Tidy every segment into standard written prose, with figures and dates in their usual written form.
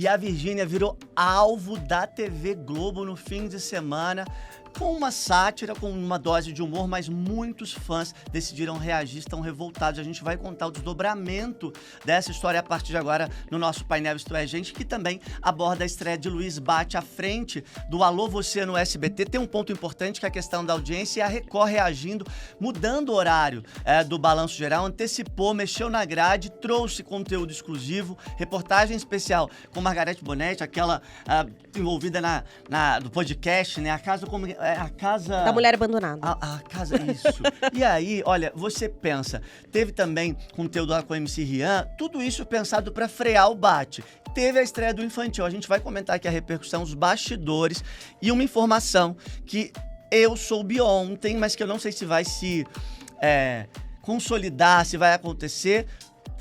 E a Virgínia virou alvo da TV Globo no fim de semana, com uma sátira, com uma dose de humor, mas muitos fãs decidiram reagir, estão revoltados. A gente vai contar o desdobramento dessa história a partir de agora no nosso painel Isto é Gente, que também aborda a estreia de Luiz Bate à frente do Alô Você no SBT. Tem um ponto importante que é a questão da audiência, e a Record reagindo, mudando o horário do Balanço Geral, antecipou, mexeu na grade, trouxe conteúdo exclusivo, reportagem especial com Margareth Bonetti, aquela envolvida no podcast, né? A casa... Da mulher abandonada. A casa, isso. E aí, olha, você pensa, teve também conteúdo lá com o MC Rian, tudo isso pensado pra frear o Bate. Teve a estreia do Infantil, a gente vai comentar aqui a repercussão, os bastidores e uma informação que eu soube ontem, mas que eu não sei se vai se consolidar, se vai acontecer,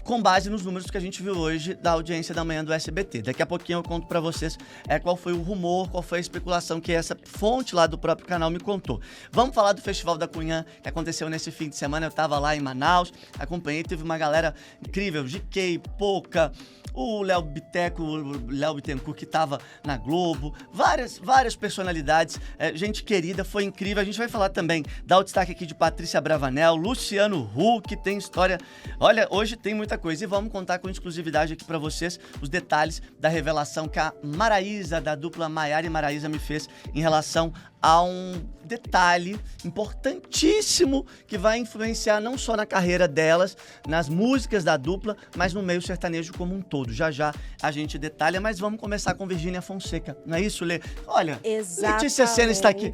com base nos números que a gente viu hoje da audiência da manhã do SBT. Daqui a pouquinho eu conto pra vocês qual foi o rumor, qual foi a especulação que essa fonte lá do próprio canal me contou. Vamos falar do Festival da Cunhã, que aconteceu nesse fim de semana. Eu tava lá em Manaus, acompanhei, teve uma galera incrível, GK, Poca, o Léo Bittencourt, que tava na Globo, várias personalidades, gente querida, foi incrível. A gente vai falar também, dar o destaque aqui de Patrícia Bravanel, Luciano Huck, que tem história... Olha, hoje tem muita coisa, e vamos contar com exclusividade aqui pra vocês os detalhes da revelação que a Maraísa, da dupla Maiara e Maraísa, me fez em relação a um detalhe importantíssimo que vai influenciar não só na carreira delas, nas músicas da dupla, mas no meio sertanejo como um todo. Já a gente detalha, mas vamos começar com Virgínia Fonseca. Não é isso, Lê? Olha, Exatamente. Letícia Sena está aqui.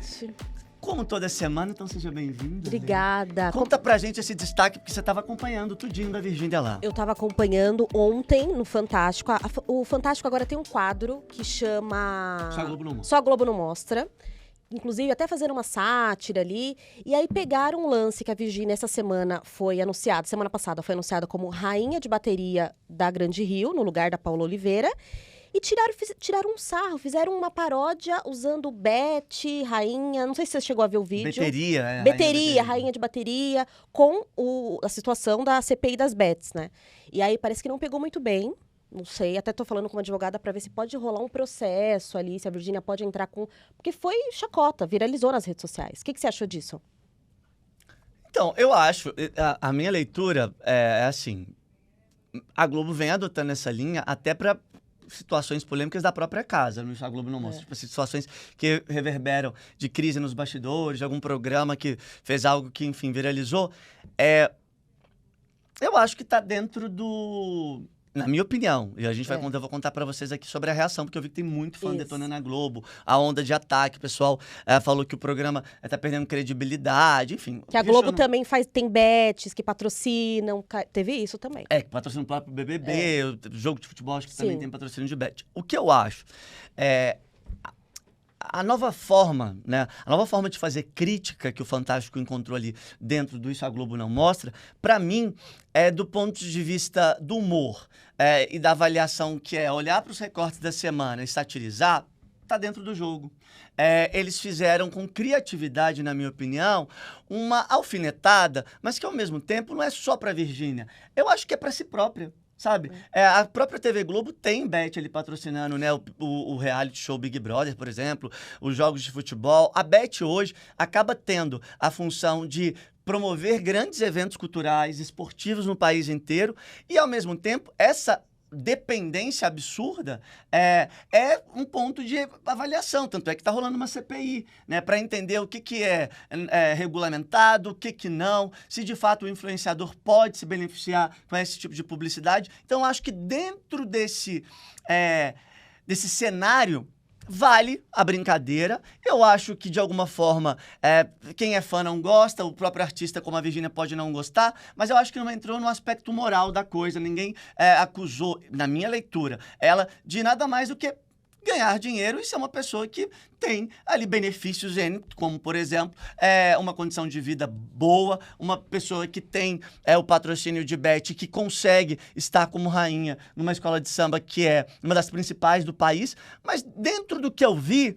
Como toda semana, então seja bem-vinda. Obrigada. Conta pra gente esse destaque, porque você estava acompanhando tudinho da Virgínia lá. Eu estava acompanhando ontem no Fantástico. O Fantástico agora tem um quadro que chama... Só a Globo não mostra. Só a Globo não mostra. Inclusive, até fazendo uma sátira ali. E aí pegaram um lance que a Virgínia essa semana foi anunciada. Semana passada foi anunciada como rainha de bateria da Grande Rio, no lugar da Paula Oliveira. E tiraram um sarro, fizeram uma paródia usando Beth, rainha, não sei se você chegou a ver o vídeo. Beteria, rainha de bateria, com a situação da CPI das Beths, né? E aí parece que não pegou muito bem, não sei, até tô falando com uma advogada pra ver se pode rolar um processo ali, se a Virgínia pode entrar com... Porque foi chacota, viralizou nas redes sociais. O que você achou disso? Então, eu acho, a minha leitura é assim, a Globo vem adotando essa linha até pra situações polêmicas da própria casa, a Globo não mostra. Tipo, situações que reverberam de crise nos bastidores, de algum programa que fez algo que, enfim, viralizou. Eu acho que tá dentro do... Na minha opinião, e a gente eu vou contar pra vocês aqui sobre a reação, porque eu vi que tem muito fã detonando a Globo, a onda de ataque, o pessoal falou que o programa tá perdendo credibilidade, enfim. Que a Globo também tem bets que patrocinam, teve isso também. Que patrocina o próprio BBB, o jogo de futebol, acho que também tem patrocínio de bet. O que eu acho a nova forma, né? A nova forma de fazer crítica que o Fantástico encontrou ali dentro do Isso a Globo não mostra, pra mim, é do ponto de vista do humor e da avaliação, que é olhar para os recortes da semana e satirizar, tá dentro do jogo. Eles fizeram com criatividade, na minha opinião, uma alfinetada, mas que ao mesmo tempo não é só pra Virgínia. Eu acho que é pra si própria. Sabe? A própria TV Globo tem Bet ali patrocinando, né? O reality show Big Brother, por exemplo, os jogos de futebol. A Bet hoje acaba tendo a função de promover grandes eventos culturais, esportivos no país inteiro e, ao mesmo tempo, essa dependência absurda é um ponto de avaliação, tanto é que está rolando uma CPI, né, para entender o que é regulamentado, o que não, se de fato o influenciador pode se beneficiar com esse tipo de publicidade. Então, acho que dentro desse cenário vale a brincadeira. Eu acho que, de alguma forma, quem é fã não gosta, o próprio artista, como a Virgínia, pode não gostar, mas eu acho que não entrou no aspecto moral da coisa. Ninguém acusou, na minha leitura, ela de nada mais do que ganhar dinheiro e ser uma pessoa que tem ali benefícios, como, por exemplo, uma condição de vida boa, uma pessoa que tem o patrocínio de Bet, que consegue estar como rainha numa escola de samba que é uma das principais do país, mas dentro do que eu vi,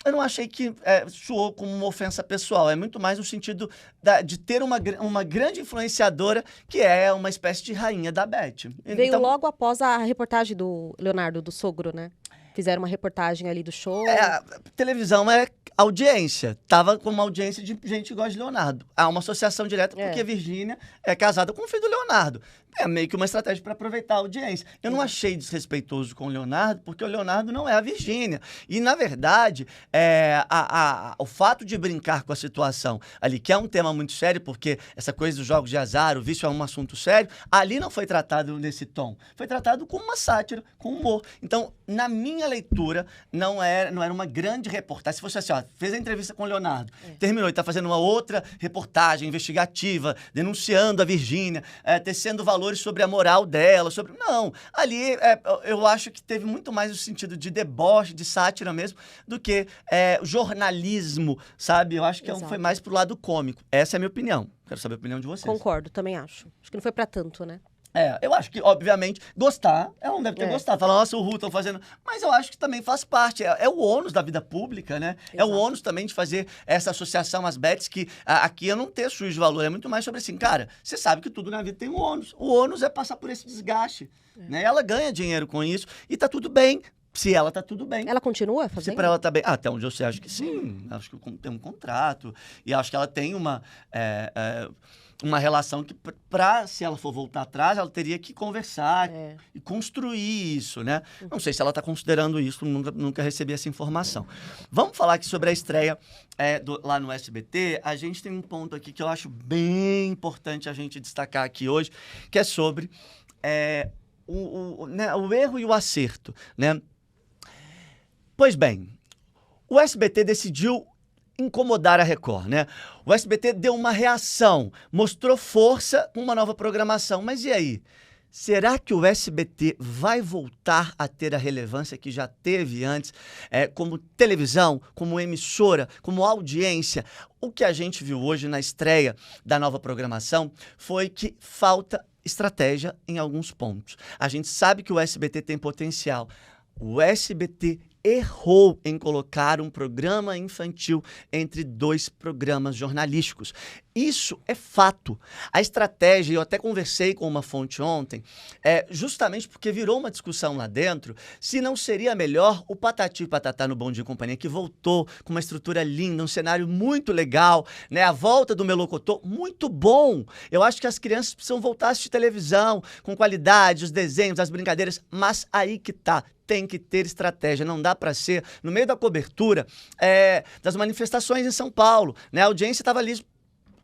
eu não achei que soou como uma ofensa pessoal. É muito mais no sentido de ter uma grande influenciadora que é uma espécie de rainha da Beth. Veio Então, logo após a reportagem do Leonardo, do sogro, né? Fizeram uma reportagem ali do show. a televisão é audiência. Tava com uma audiência de gente que gosta de Leonardo. Há uma associação direta porque Virgínia é casada com o filho do Leonardo. É meio que uma estratégia para aproveitar a audiência. Eu não achei desrespeitoso com o Leonardo, porque o Leonardo não é a Virgínia. E, na verdade, o fato de brincar com a situação ali, que é um tema muito sério, porque essa coisa dos jogos de azar, o vício é um assunto sério, ali não foi tratado nesse tom. Foi tratado como uma sátira, com humor. Então, na minha leitura, não era uma grande reportagem. Se fosse assim, ó, fez a entrevista com o Leonardo, terminou e está fazendo uma outra reportagem investigativa, denunciando a Virgínia, tecendo valores sobre a moral dela, Não, ali eu acho que teve muito mais o sentido de deboche, de sátira mesmo, do que jornalismo, sabe? Eu acho que foi mais pro lado cômico. Essa é a minha opinião. Quero saber a opinião de vocês. Concordo, também acho. Acho que não foi pra tanto, né? Eu acho que, obviamente, ela não deve ter gostado. Falar, nossa, o Ru estão fazendo... Mas eu acho que também faz parte. É o ônus da vida pública, né? Exato. É o ônus também de fazer essa associação às bets, que aqui eu não ter juízo de valor. É muito mais sobre assim, cara, você sabe que tudo na vida tem um ônus. O ônus é passar por esse desgaste. Né? Ela ganha dinheiro com isso e tá tudo bem. Se ela tá tudo bem. Ela continua fazendo? Se pra ela tá bem. Até onde eu sei, acho que sim. Acho que tem um contrato. E acho que ela tem uma relação que, se ela for voltar atrás, ela teria que conversar e construir isso, né? Não sei se ela está considerando isso, nunca recebi essa informação. Vamos falar aqui sobre a estreia lá no SBT. A gente tem um ponto aqui que eu acho bem importante a gente destacar aqui hoje, que é sobre o erro e o acerto, né? Pois bem, o SBT decidiu incomodar a Record, né? O SBT deu uma reação, mostrou força com uma nova programação. Mas e aí? Será que o SBT vai voltar a ter a relevância que já teve antes, como televisão, como emissora, como audiência? O que a gente viu hoje na estreia da nova programação foi que falta estratégia em alguns pontos. A gente sabe que o SBT tem potencial. O SBT errou em colocar um programa infantil entre dois programas jornalísticos. Isso é fato. A estratégia, eu até conversei com uma fonte ontem, justamente porque virou uma discussão lá dentro, se não seria melhor o Patati e Patatá no Bom Dia e Companhia, que voltou com uma estrutura linda, um cenário muito legal, né? A volta do Melocotô, muito bom. Eu acho que as crianças precisam voltar a assistir televisão, com qualidade, os desenhos, as brincadeiras, mas aí que tá. Tem que ter estratégia, não dá para ser, no meio da cobertura das manifestações em São Paulo, né? A audiência estava ali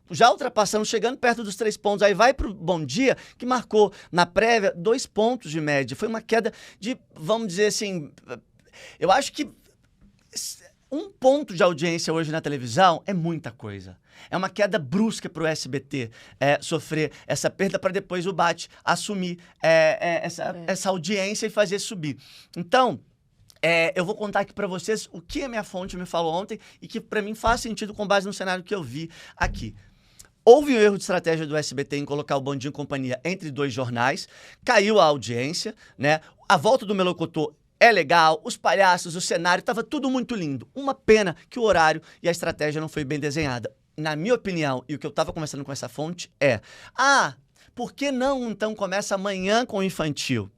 já ultrapassando, chegando perto dos 3 pontos, aí vai pro Bom Dia, que marcou na prévia 2 pontos de média. Foi uma queda de, vamos dizer assim, eu acho que 1 ponto de audiência hoje na televisão é muita coisa. É uma queda brusca para o SBT sofrer essa perda para depois o BAT assumir essa audiência e fazer subir. Então, eu vou contar aqui para vocês o que a minha fonte me falou ontem e que para mim faz sentido com base no cenário que eu vi aqui. Houve um erro de estratégia do SBT em colocar o Bom Dia e Companhia entre 2 jornais, caiu a audiência, né? A volta do Melocotô é legal, os palhaços, o cenário, estava tudo muito lindo. Uma pena que o horário e a estratégia não foi bem desenhada. Na minha opinião, e o que eu estava conversando com essa fonte por que não então começa amanhã com o infantil?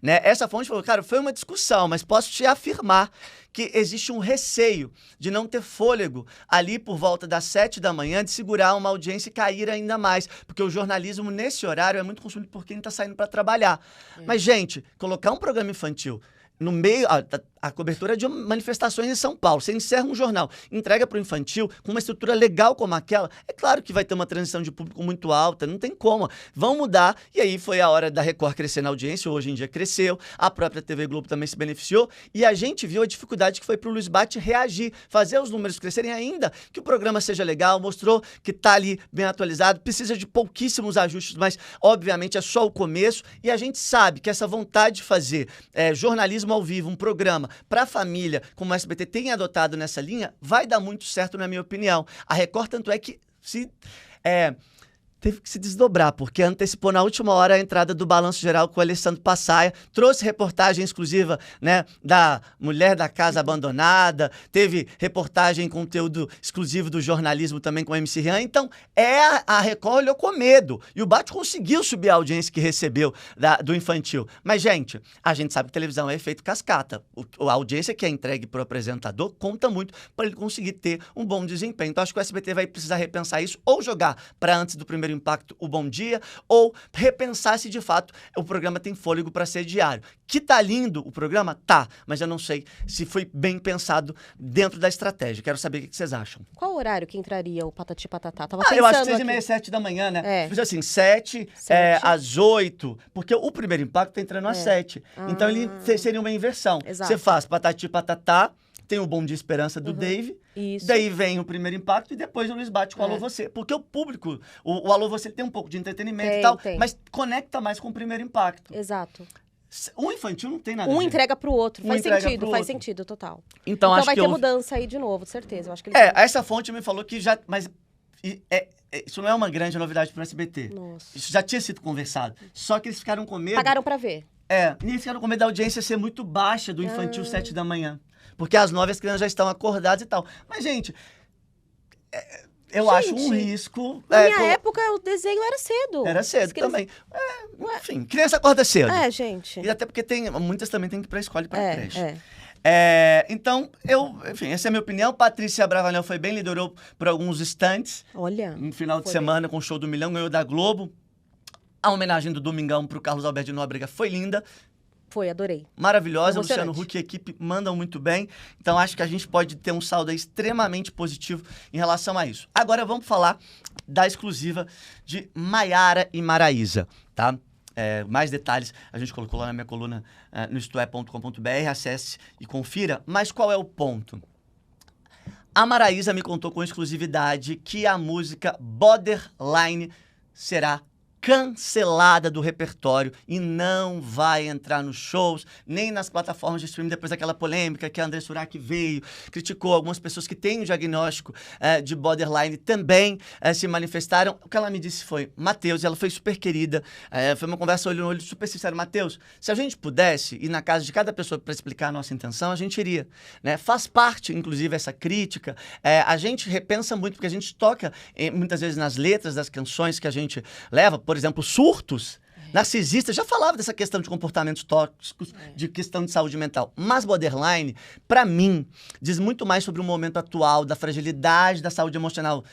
Né? Essa fonte falou, cara, foi uma discussão, mas posso te afirmar que existe um receio de não ter fôlego ali por volta das 7 da manhã, de segurar uma audiência e cair ainda mais, porque o jornalismo nesse horário é muito consumido por quem está saindo para trabalhar. Mas, gente, colocar um programa infantil no meio, a cobertura de manifestações em São Paulo, você encerra um jornal, entrega para o infantil, com uma estrutura legal como aquela, é claro que vai ter uma transição de público muito alta, não tem como. Vão mudar, e aí foi a hora da Record crescer na audiência, hoje em dia cresceu, a própria TV Globo também se beneficiou, e a gente viu a dificuldade que foi para o Luiz Bate reagir, fazer os números crescerem ainda, que o programa seja legal, mostrou que está ali bem atualizado, precisa de pouquíssimos ajustes, mas obviamente é só o começo, e a gente sabe que essa vontade de fazer jornalismo ao vivo, um programa para a família, como o SBT tem adotado nessa linha, vai dar muito certo, na minha opinião. A Record, tanto é que teve que se desdobrar, porque antecipou na última hora a entrada do Balanço Geral com o Alessandro Passaia, trouxe reportagem exclusiva, né, da Mulher da Casa Abandonada, teve reportagem, conteúdo exclusivo do jornalismo também com o MC Rian. Então, a Record olhou com medo, e o Bate conseguiu subir a audiência que recebeu do infantil. Mas, gente, a gente sabe que televisão é efeito cascata. A audiência que é entregue para o apresentador conta muito para ele conseguir ter um bom desempenho. Então, acho que o SBT vai precisar repensar isso, ou jogar para antes do primeiro impacto o Bom Dia, ou repensar se de fato o programa tem fôlego para ser diário. Que tá lindo o programa? Tá, mas eu não sei se foi bem pensado dentro da estratégia. Quero saber o que vocês acham. Qual horário que entraria o Patati Patatá? Tava Eu acho pensando 6h30, 7 da manhã, né? É. Tipo assim, 7 às 8, porque o primeiro impacto tá entrando às 7. Então ele seria uma inversão. Exato. Você faz Patati Patatá, tem o Bom Dia Esperança do Dave, Isso. daí vem o primeiro impacto e depois o Luiz Bate com o Alô Você. Porque o público, o Alô Você tem um pouco de entretenimento e tal, mas conecta mais com o primeiro impacto. Exato. Um infantil não tem nada a Um ver. entrega pro outro. Faz entrega sentido, pro faz outro. sentido, total. Então acho vai que ter mudança aí de novo, certeza. Eu acho que eles essa fonte me falou que já... Mas isso não é uma grande novidade pro SBT. Nossa. Isso já tinha sido conversado. Só que eles ficaram com medo... Pagaram pra ver. E eles ficaram com medo da audiência ser muito baixa do infantil 7 da manhã. Porque às 9 as crianças já estão acordadas e tal. Mas, gente, eu acho um risco... Na minha época, o desenho era cedo. Era cedo crianças... também. Enfim, criança acorda cedo. Gente. E até porque muitas também têm que ir pra escola e pra creche. Então, enfim, essa é a minha opinião. Patrícia Bravanel foi bem, liderou por alguns instantes. Olha. No final de semana, com o show do Milhão, ganhou da Globo. A homenagem do Domingão pro Carlos Alberto de Nóbrega foi linda. Foi, adorei. Maravilhosa, o Emocionante. Luciano Huck e a equipe mandam muito bem. Então, acho que a gente pode ter um saldo aí extremamente positivo em relação a isso. Agora, vamos falar da exclusiva de Maiara e Maraísa, tá? Mais detalhes a gente colocou lá na minha coluna no istoé.com.br, acesse e confira. Mas qual é o ponto? A Maraísa me contou com exclusividade que a música Borderline será cancelada do repertório e não vai entrar nos shows, nem nas plataformas de streaming, depois daquela polêmica que a André Surak veio, criticou algumas pessoas que têm o diagnóstico de borderline também se manifestaram. O que ela me disse foi, Matheus, e ela foi super querida, foi uma conversa olho no olho super sincera, Matheus, se a gente pudesse ir na casa de cada pessoa para explicar a nossa intenção, a gente iria, né? Faz parte, inclusive, essa crítica, a gente repensa muito, porque a gente toca muitas vezes nas letras das canções que a gente leva, por exemplo, surtos narcisistas, já falava dessa questão de comportamentos tóxicos, de questão de saúde mental. Mas borderline, para mim, diz muito mais sobre o momento atual, da fragilidade da saúde emocional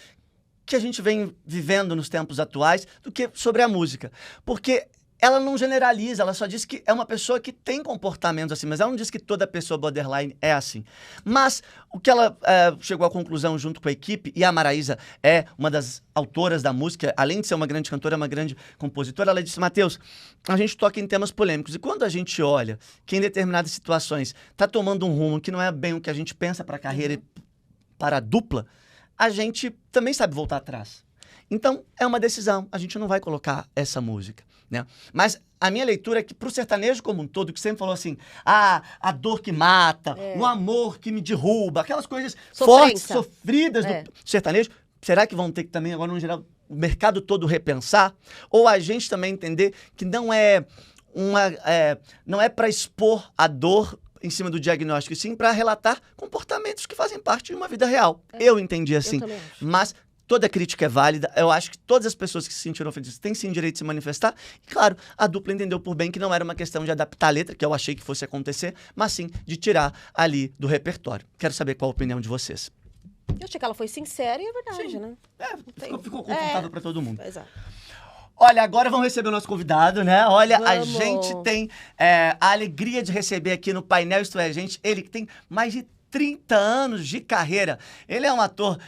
que a gente vem vivendo nos tempos atuais, do que sobre a música. Porque ela não generaliza, ela só diz que é uma pessoa que tem comportamentos assim, mas ela não diz que toda pessoa borderline é assim. Mas o que ela chegou à conclusão junto com a equipe, e a Maraísa é uma das autoras da música, além de ser uma grande cantora, é uma grande compositora, ela disse, Matheus, a gente toca em temas polêmicos, e quando a gente olha que em determinadas situações está tomando um rumo que não é bem o que a gente pensa para a carreira e para a dupla, a gente também sabe voltar atrás. Então, é uma decisão, a gente não vai colocar essa música, né? Mas a minha leitura é que pro sertanejo como um todo, que sempre falou assim, a dor que mata, o amor que me derruba, aquelas coisas fortes, sofridas do sertanejo, será que vão ter que também, agora no geral, o mercado todo repensar? Ou a gente também entender que não é para expor a dor em cima do diagnóstico, e sim para relatar comportamentos que fazem parte de uma vida real. Eu entendi assim, mas toda crítica é válida. Eu acho que todas as pessoas que se sentiram ofendidas têm sim direito de se manifestar. E, claro, a dupla entendeu por bem que não era uma questão de adaptar a letra, que eu achei que fosse acontecer, mas sim de tirar ali do repertório. Quero saber qual a opinião de vocês. Eu achei que ela foi sincera e é verdade, sim, né? Ficou confortável para todo mundo. Exato. Olha, agora vamos receber o nosso convidado, né? Olha, a gente tem a alegria de receber aqui no painel Isto É Gente, ele que tem mais de 30 anos de carreira. Ele é um ator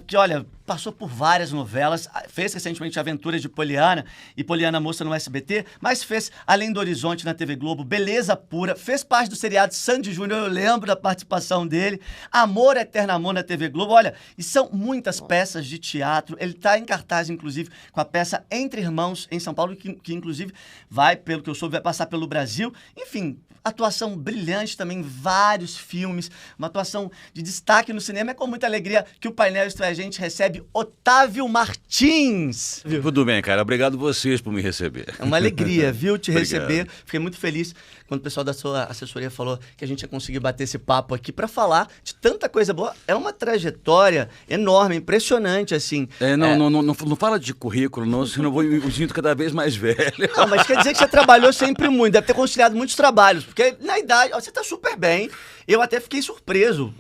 que, olha, passou por várias novelas, fez recentemente Aventuras de Poliana e Poliana Moça no SBT, mas fez Além do Horizonte na TV Globo, Beleza Pura, fez parte do seriado Sandy Júnior, eu lembro da participação dele, Amor Eterno Amor na TV Globo, olha, e são muitas peças de teatro, ele está em cartaz, inclusive, com a peça Entre Irmãos, em São Paulo, que inclusive vai, pelo que eu soube, vai passar pelo Brasil, enfim, atuação brilhante também, vários filmes, uma atuação de destaque no cinema. É com muita alegria que o painel Isto É Gente recebe recebe Otávio Martins. Tudo bem, cara. Obrigado vocês por me receber. É uma alegria, viu, te Obrigado. receber. Fiquei muito feliz quando o pessoal da sua assessoria falou que a gente ia conseguir bater esse papo aqui para falar de tanta coisa boa. É uma trajetória enorme, impressionante, assim. Não fala de currículo, não, senão eu me sinto cada vez mais velho. Não, mas quer dizer que você trabalhou sempre muito, deve ter conciliado muitos trabalhos, porque na idade, ó, você tá super bem. Eu até fiquei surpreso.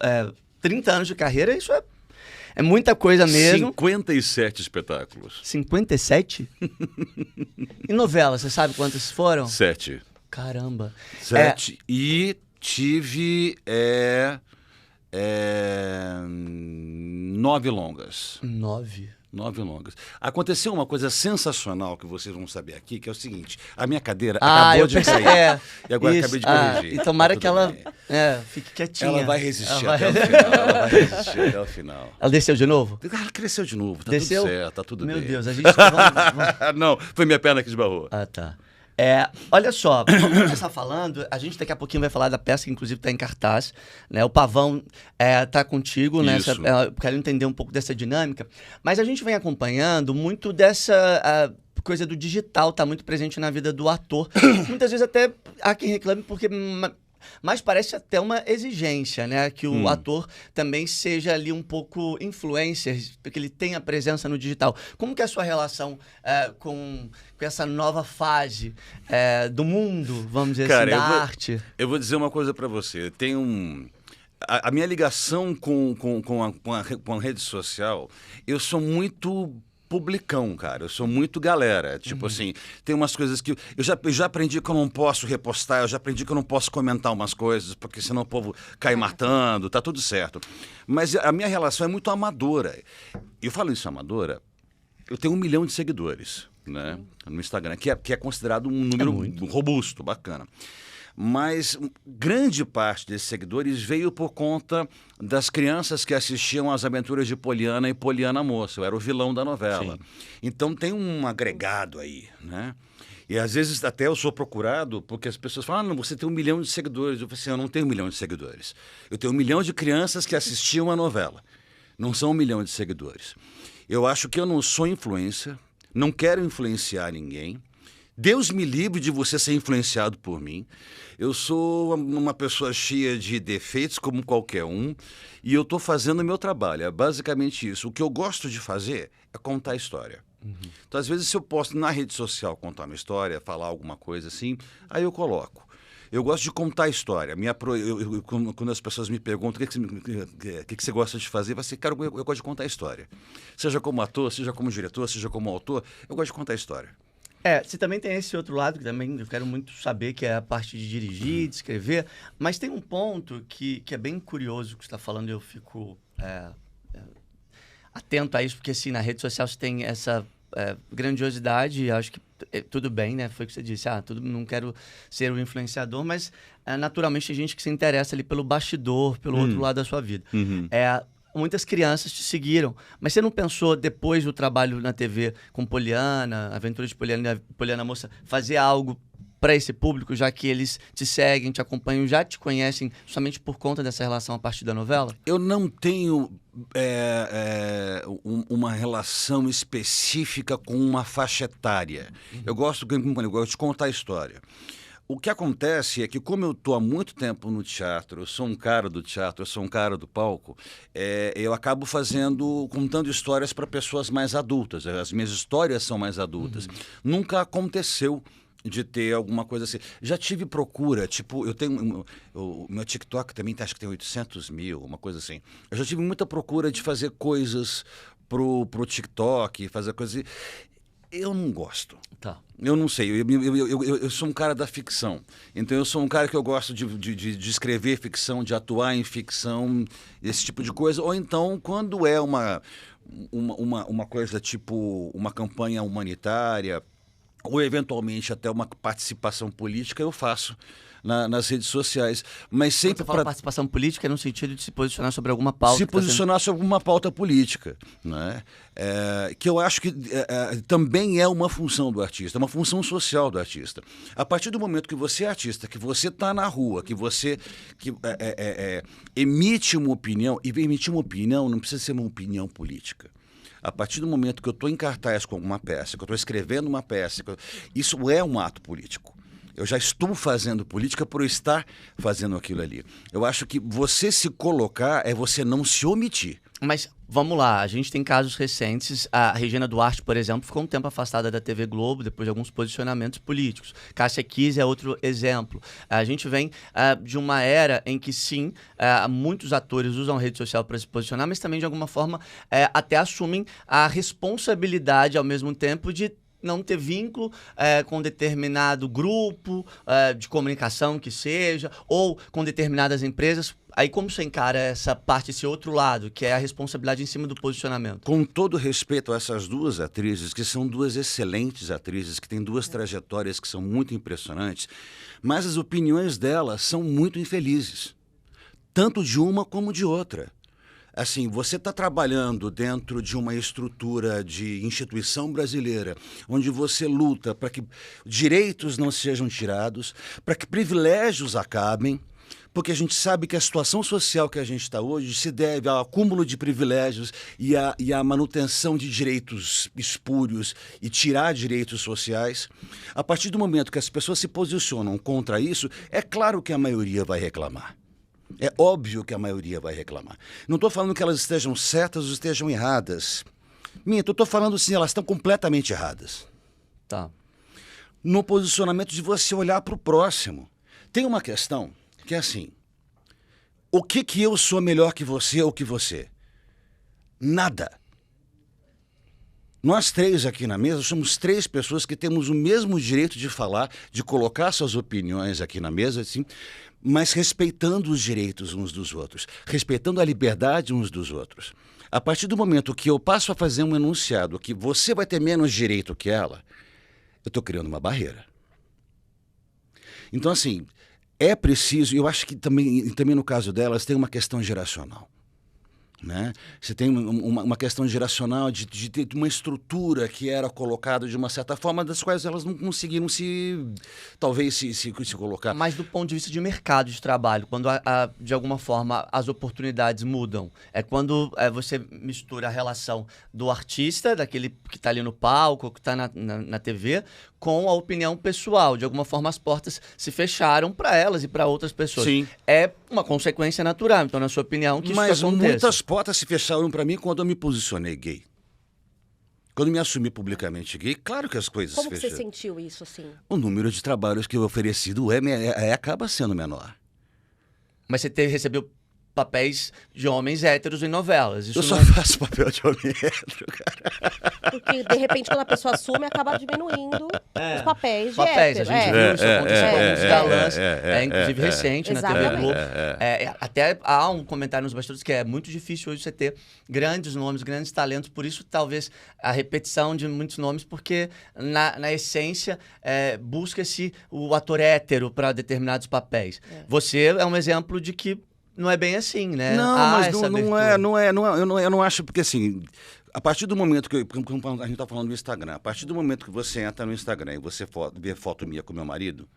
30 anos de carreira, isso é muita coisa mesmo. 57 espetáculos. 57? E novela, você sabe quantas foram? 7. Caramba. 7. E tive 9 longas. 9. 9 longas. Aconteceu uma coisa sensacional que vocês vão saber aqui, que é o seguinte: a minha cadeira acabou de cair. E agora acabei de corrigir. E tomara Tá que ela bem. fique quietinha. Ela vai resistir até o final. Ela vai resistir até o final. Ela desceu de novo? Ela cresceu de novo. Tá Desceu? tudo certo, tá tudo bem. Meu Deus, a gente... vamos... Não, foi minha perna que esbarrou. Ah, tá. Olha só, vamos começar falando. A gente daqui a pouquinho vai falar da peça que inclusive está em cartaz, né? O Pavão tá contigo, né? Isso. Quero entender um pouco dessa dinâmica. Mas a gente vem acompanhando muito dessa coisa do digital, tá muito presente na vida do ator. Muitas vezes até há quem reclame porque... Mas parece até uma exigência, né? Que o ator também seja ali um pouco influencer, que ele tenha presença no digital. Como que é a sua relação com essa nova fase do mundo, vamos dizer assim, da arte? Eu vou dizer uma coisa pra você. Tem a minha ligação com a rede social, eu sou muito... publicão, cara. Eu sou muito galera. Tipo assim, tem umas coisas que... Eu já aprendi que eu não posso repostar, eu já aprendi que eu não posso comentar umas coisas, porque senão o povo cai matando, tá tudo certo. Mas a minha relação é muito amadora. Eu falo isso amadora, eu tenho 1 milhão de seguidores, né? No Instagram, que é considerado um número robusto, bacana. Mas grande parte desses seguidores veio por conta das crianças que assistiam às aventuras de Poliana e Poliana Moça. Eu era o vilão da novela. Sim. Então tem um agregado aí, né? E às vezes até eu sou procurado porque as pessoas falam, não, você tem 1 milhão de seguidores. Eu falo assim, eu não tenho 1 milhão de seguidores. Eu tenho 1 milhão de crianças que assistiam a novela. Não são 1 milhão de seguidores. Eu acho que eu não sou influencer, não quero influenciar ninguém. Deus me livre de você ser influenciado por mim. Eu sou uma pessoa cheia de defeitos, como qualquer um, e eu estou fazendo o meu trabalho. É basicamente isso. O que eu gosto de fazer é contar a história. Então, às vezes, se eu posso na rede social contar uma história, falar alguma coisa assim, aí eu coloco. Eu gosto de contar a história. Quando as pessoas me perguntam o que você gosta de fazer, eu falo assim, cara, eu gosto de contar a história. Seja como ator, seja como diretor, seja como autor, eu gosto de contar a história. Você também tem esse outro lado que também eu quero muito saber, que é a parte de dirigir, de escrever. Mas tem um ponto que é bem curioso que você está falando, e eu fico atento a isso, porque assim, na rede social você tem essa grandiosidade, e acho que tudo bem, né? Foi o que você disse, não quero ser o influenciador, mas naturalmente tem gente que se interessa ali pelo bastidor, pelo outro lado da sua vida. Muitas crianças te seguiram, mas você não pensou, depois do trabalho na TV com Poliana, Aventura de Poliana e Poliana Moça, fazer algo para esse público, já que eles te seguem, te acompanham, já te conhecem somente por conta dessa relação a partir da novela? Eu não tenho uma relação específica com uma faixa etária. Eu gosto de contar a história. O que acontece é que, como eu estou há muito tempo no teatro, eu sou um cara do teatro, eu sou um cara do palco, eu acabo contando histórias para pessoas mais adultas. As minhas histórias são mais adultas. Nunca aconteceu de ter alguma coisa assim. Já tive procura, tipo, eu tenho... O meu TikTok também acho que tem 800 mil, uma coisa assim. Eu já tive muita procura de fazer coisas pro TikTok, fazer coisas... Eu não gosto. Tá. Eu não sei, eu sou um cara da ficção. Então eu sou um cara que eu gosto de escrever ficção, de atuar em ficção, esse tipo de coisa. Ou então, quando é uma coisa tipo uma campanha humanitária, ou eventualmente até uma participação política, eu faço nas redes sociais. Mas sempre Quando você fala participação política é no sentido de se posicionar sobre alguma pauta. Se posicionar sobre uma pauta política, né? Que eu acho que também é uma função do artista, uma função social do artista. A partir do momento que você é artista, que você está na rua, que você emite uma opinião, e emitir uma opinião não precisa ser uma opinião política. A partir do momento que eu estou em cartaz com uma peça, que eu estou escrevendo uma peça, isso é um ato político. Eu já estou fazendo política por eu estar fazendo aquilo ali. Eu acho que você se colocar é você não se omitir. Mas vamos lá, a gente tem casos recentes. A Regina Duarte, por exemplo, ficou um tempo afastada da TV Globo depois de alguns posicionamentos políticos. Cássia Kiss é outro exemplo. A gente vem de uma era em que, sim, muitos atores usam a rede social para se posicionar, mas também, de alguma forma, até assumem a responsabilidade, ao mesmo tempo, de não ter vínculo com determinado grupo de comunicação que seja, ou com determinadas empresas. Aí como você encara essa parte, esse outro lado, que é a responsabilidade em cima do posicionamento? Com todo respeito a essas duas atrizes, que são duas excelentes atrizes, que têm duas trajetórias que são muito impressionantes, mas as opiniões delas são muito infelizes, tanto de uma como de outra. Assim, você está trabalhando dentro de uma estrutura de instituição brasileira, onde você luta para que direitos não sejam tirados, para que privilégios acabem, porque a gente sabe que a situação social que a gente está hoje se deve ao acúmulo de privilégios e à manutenção de direitos espúrios e tirar direitos sociais. A partir do momento que as pessoas se posicionam contra isso, é claro que a maioria vai reclamar. É óbvio que a maioria vai reclamar. Não estou falando que elas estejam certas ou estejam erradas. Minto, eu estou falando sim, elas estão completamente erradas. Tá. No posicionamento de você olhar para o próximo. Tem uma questão que é assim: o que eu sou melhor que você ou que você? Nada. Nós três aqui na mesa somos três pessoas que temos o mesmo direito de falar, de colocar suas opiniões aqui na mesa, assim, mas respeitando os direitos uns dos outros, respeitando a liberdade uns dos outros. A partir do momento que eu passo a fazer um enunciado que você vai ter menos direito que ela, eu estou criando uma barreira. Então, assim, é preciso, eu acho que também no caso delas tem uma questão geracional. Né? Você tem uma questão geracional de ter uma estrutura que era colocada de uma certa forma, das quais elas não conseguiram talvez se colocar. Mas do ponto de vista de mercado de trabalho, quando de alguma forma as oportunidades mudam, é quando você mistura a relação do artista, daquele que está ali no palco, que está na TV, com a opinião pessoal. De alguma forma as portas se fecharam para elas e para outras pessoas. Sim. É uma consequência natural, então, na sua opinião, que isso aconteça. Mas muitas portas se fecharam para mim quando eu me posicionei gay. Quando me assumi publicamente gay, claro que as coisas Como se que fecharam. você sentiu isso, assim? O número de trabalhos que eu oferecido acaba sendo menor. Mas você recebeu papéis de homens héteros em novelas. Isso Eu só não... faço papel de homem hétero, cara. Porque, de repente, quando a pessoa assume, acaba diminuindo os papéis de papéis, hétero. a gente viu isso acontecer com alguns galãs, inclusive recente na TV Exatamente. Globo. Até há um comentário nos bastidores que é muito difícil hoje você ter grandes nomes, grandes talentos, por isso talvez a repetição de muitos nomes, porque na essência busca-se o ator hétero para determinados papéis. Você é um exemplo de que não é bem assim, né? Não, mas eu não acho, porque assim, a partir do momento que a gente tá falando do Instagram, a partir do momento que você entra no Instagram e você vê foto minha com meu marido,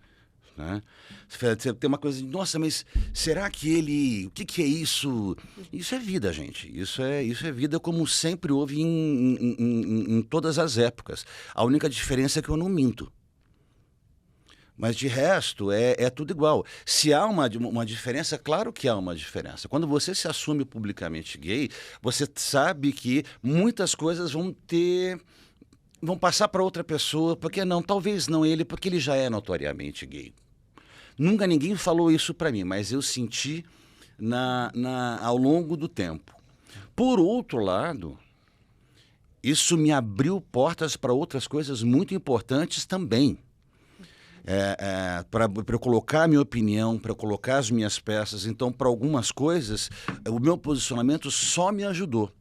né? Você tem uma coisa de, nossa, mas será que ele, o que é isso? Isso é vida, gente. Isso é vida como sempre houve em todas as épocas. A única diferença é que eu não minto. Mas de resto, é tudo igual. Se há uma diferença, claro que há uma diferença. Quando você se assume publicamente gay, você sabe que muitas coisas vão passar para outra pessoa, porque não, talvez não ele, porque ele já é notoriamente gay. Nunca ninguém falou isso para mim, mas eu senti ao longo do tempo. Por outro lado, isso me abriu portas para outras coisas muito importantes também. Para eu colocar a minha opinião, para eu colocar as minhas peças. Então, para algumas coisas, o meu posicionamento só me ajudou.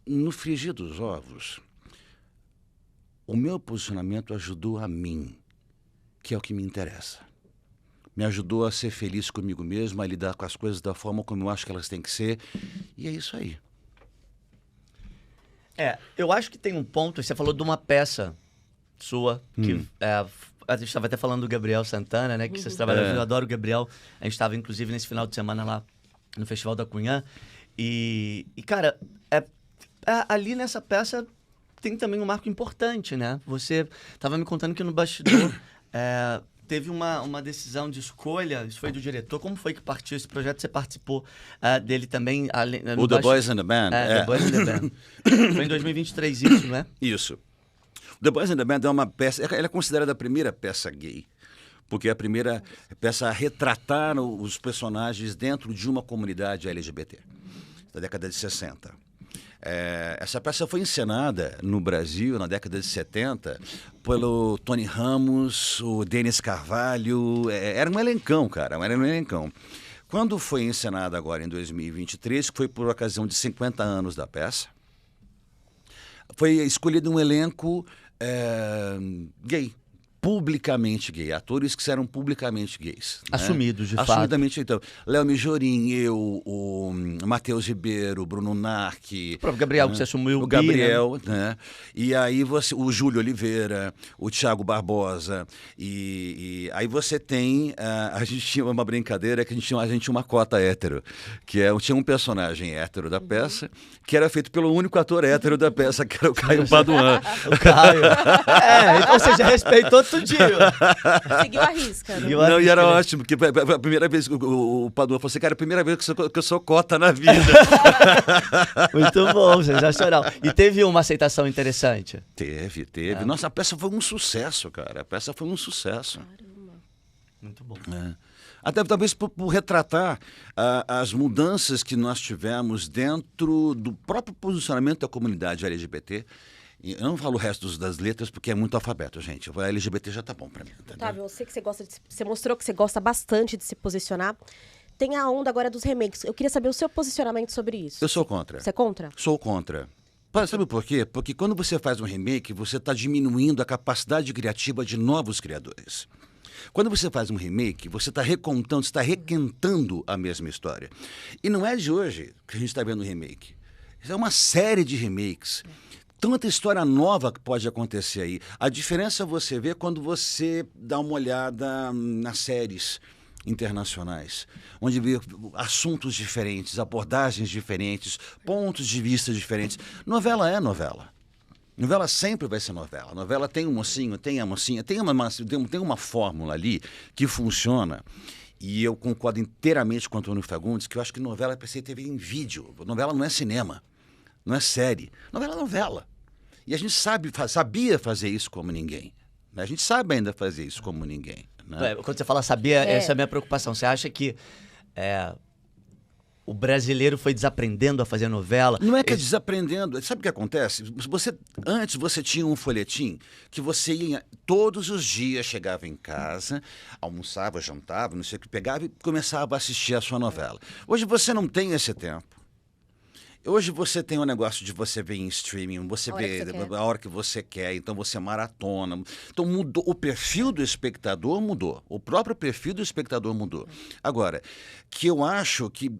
No frigir dos ovos, o meu posicionamento ajudou a mim, que é o que me interessa. Me ajudou a ser feliz comigo mesmo, a lidar com as coisas da forma como eu acho que elas têm que ser. E é isso aí. Eu acho que tem um ponto, você falou de uma peça sua, que a gente estava até falando do Gabriel Santana, né? Que vocês trabalham, eu adoro o Gabriel. A gente estava, inclusive, nesse final de semana lá no Festival da Cunhã. E cara, ali nessa peça tem também um marco importante, né? Você estava me contando que no bastidor teve uma decisão de escolha, isso foi do diretor. Como foi que partiu esse projeto? Você participou dele também? O The Boys and the Band. The Boys and the Band. Foi em 2023 isso, não é? Isso. The Boys and the Band é uma peça, ela é considerada a primeira peça gay, porque é a primeira peça a retratar os personagens dentro de uma comunidade LGBT, da década de 60. Essa peça foi encenada no Brasil, na década de 70, pelo Tony Ramos, o Denis Carvalho, era um elencão, cara, era um elencão. Quando foi encenada agora em 2023, que foi por ocasião de 50 anos da peça, foi escolhido um elenco gay. Publicamente gay, atores que eram publicamente gays. Assumidos, de fato. Assumidamente, então. Léo Mijorin, eu, o Matheus Ribeiro, o Bruno Narc. O próprio Gabriel, que você assumiu o Gabriel, né? E aí o Júlio Oliveira, o Thiago Barbosa. E aí você tem... a gente tinha uma brincadeira que a gente tinha uma cota hétero, que tinha um personagem hétero da peça, que era feito pelo único ator hétero da peça, que era o Caio Padoan. O Caio. Então você já respeitou tudo. Seguiu a risca, né? Não, e era ótimo, porque a primeira vez que o Padoan falou assim, cara, a primeira vez que eu sou cota na vida. Muito bom, sensacional. E teve uma aceitação interessante? Teve. Nossa, a peça foi um sucesso, cara. A peça foi um sucesso. Caramba. Muito bom. Até talvez por retratar as mudanças que nós tivemos dentro do próprio posicionamento da comunidade LGBT. Eu não falo o resto das letras porque é muito alfabeto, gente. A LGBT já tá bom pra mim. Otávio, eu sei que você mostrou que você gosta bastante de se posicionar. Tem a onda agora dos remakes. Eu queria saber o seu posicionamento sobre isso. Eu sou contra. Você é contra? Sou contra. Sabe por quê? Porque quando você faz um remake, você está diminuindo a capacidade criativa de novos criadores. Quando você faz um remake, você está recontando, você está requentando a mesma história. E não é de hoje que a gente está vendo remake. Isso é uma série de remakes. Tanta história nova que pode acontecer aí. A diferença você vê quando você dá uma olhada nas séries internacionais, onde vê assuntos diferentes, abordagens diferentes, pontos de vista diferentes. Novela é novela. Novela sempre vai ser novela. Novela tem um mocinho, tem a mocinha, tem uma fórmula ali que funciona. E eu concordo inteiramente com o Antônio Fagundes, que eu acho que novela é para ser TV em vídeo. Novela não é cinema. Não é série. Novela é novela. E a gente sabia fazer isso como ninguém. Né? A gente sabe ainda fazer isso como ninguém. Né? Quando você fala sabia, essa é a minha preocupação. Você acha que o brasileiro foi desaprendendo a fazer novela? Não é que é desaprendendo. Sabe o que acontece? Antes você tinha um folhetim que você ia todos os dias, chegava em casa, almoçava, jantava, não sei o que, pegava e começava a assistir a sua novela. Hoje você não tem esse tempo. Hoje você tem um negócio de você ver em streaming, você vê a hora que você quer, então você maratona. Então mudou, o perfil do espectador mudou, o próprio perfil do espectador mudou. Agora, que eu acho que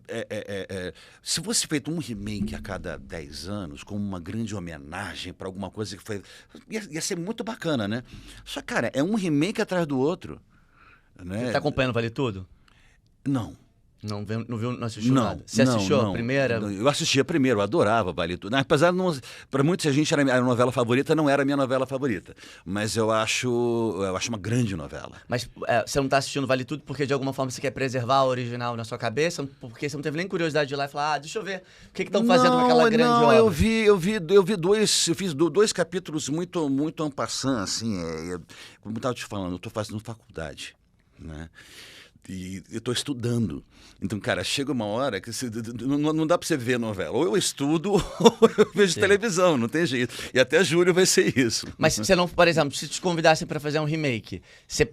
se fosse feito um remake a cada 10 anos, como uma grande homenagem para alguma coisa que foi... Ia ser muito bacana, né? Só, cara, é um remake atrás do outro. Né? Você está acompanhando Vale Tudo? Não. Não assistiu nada? Você assistiu a primeira? Eu assisti a primeira, eu adorava Vale Tudo. Apesar de para muita gente a novela favorita, não era a minha novela favorita. Mas eu acho uma grande novela. Mas você não está assistindo Vale Tudo porque de alguma forma você quer preservar a original na sua cabeça? Porque você não teve nem curiosidade de ir lá e falar, deixa eu ver o que estão fazendo com aquela grande obra? Eu fiz dois capítulos muito en passant, assim, como eu estava te falando, eu estou fazendo faculdade, né? E eu estou estudando. Então, cara, chega uma hora que não dá para você ver novela. Ou eu estudo ou eu vejo televisão, não tem jeito. E até julho vai ser isso. Mas se você não, por exemplo, se te convidassem para fazer um remake, você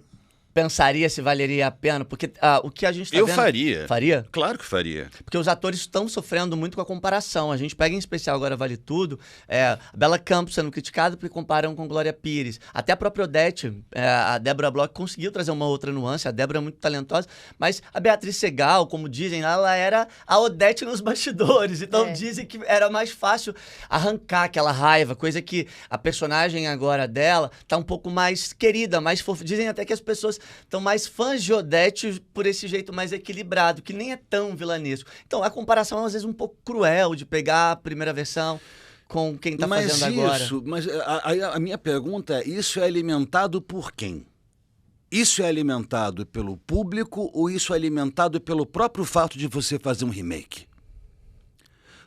pensaria se valeria a pena? Porque o que a gente está vendo... Eu faria. Faria? Claro que faria. Porque os atores estão sofrendo muito com a comparação. A gente pega em especial agora Vale Tudo, a Bela Campos sendo criticada porque comparam com Glória Pires. Até a própria Odete, a Débora Bloch, conseguiu trazer uma outra nuance. A Débora é muito talentosa, mas a Beatriz Segal, como dizem, ela era a Odete nos bastidores. Então dizem que era mais fácil arrancar aquela raiva, coisa que a personagem agora dela tá um pouco mais querida, mais fofa. Dizem até que as pessoas estão mais fãs de Odete por esse jeito mais equilibrado, que nem é tão vilanesco. Então, a comparação é às vezes um pouco cruel de pegar a primeira versão. com quem está fazendo agora. Mas a minha pergunta é, isso é alimentado por quem? Isso é alimentado pelo público ou isso é alimentado pelo próprio fato de você fazer um remake?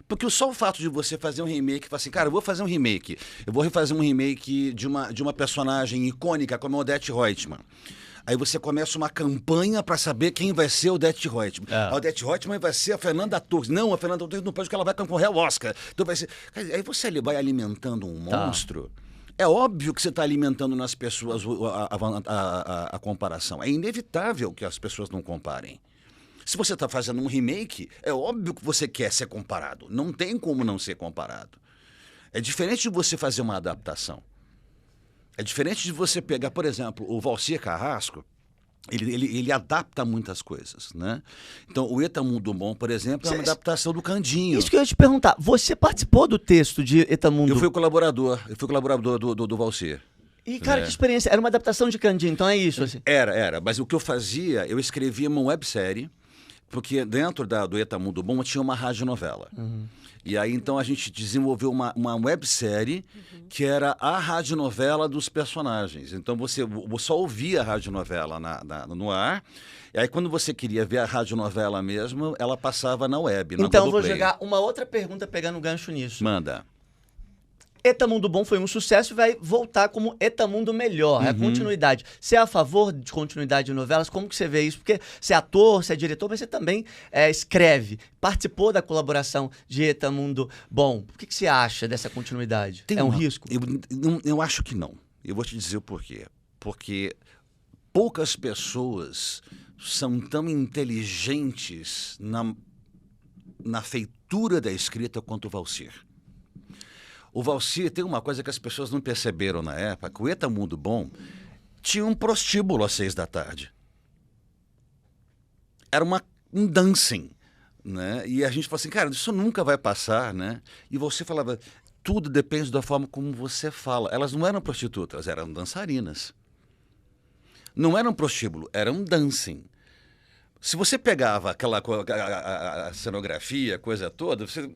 Porque só o fato de você fazer um remake, falar assim, cara, eu vou fazer um remake, eu vou refazer um remake de uma personagem icônica como a Odete Roitman. Aí você começa uma campanha para saber quem vai ser o Odete Roitman. A Odete Roitman vai ser a Fernanda Torres. Não, a Fernanda Torres não pode porque ela vai concorrer ao Oscar. Então vai ser... Aí você vai alimentando um monstro. É óbvio que você está alimentando nas pessoas a comparação. É inevitável que as pessoas não comparem. Se você está fazendo um remake, é óbvio que você quer ser comparado. Não tem como não ser comparado. É diferente de você fazer uma adaptação. É diferente de você pegar, por exemplo, o Valcir Carrasco, ele adapta muitas coisas, né? Então, o Eta Mundo Bom, por exemplo, é uma adaptação do Candinho. Isso que eu ia te perguntar. Você participou do texto de Eta Mundo? Eu fui colaborador do Valcir. E, cara, que experiência. Era uma adaptação de Candinho, então é isso, assim? Era. Mas o que eu fazia, eu escrevia uma websérie, porque dentro do Eta Mundo Bom tinha uma radionovela. E aí, então, a gente desenvolveu uma websérie que era a radionovela dos personagens. Então, você só ouvia a radionovela no ar. E aí, quando você queria ver a radionovela mesmo, ela passava na web, na Então, eu vou Globoplay. jogar uma outra pergunta pegando gancho nisso. Manda. Eta Mundo Bom foi um sucesso e vai voltar como Eta Mundo Melhor, é a continuidade. Você é a favor de continuidade de novelas? Como que você vê isso? Porque você é ator, você é diretor, mas você também escreve, participou da colaboração de Eta Mundo Bom. O que você acha dessa continuidade? É um risco? Eu acho que não. Eu vou te dizer o porquê. Porque poucas pessoas são tão inteligentes na feitura da escrita quanto o Valcir. O Valcir tem uma coisa que as pessoas não perceberam na época. O Eta Mundo Bom tinha um prostíbulo às 6 da tarde. Era um dancing, né? E a gente falou assim, cara, isso nunca vai passar, né? E você falava, tudo depende da forma como você fala. Elas não eram prostitutas, eram dançarinas. Não era um prostíbulo, era um dancing. Se você pegava a cenografia, a coisa toda, você...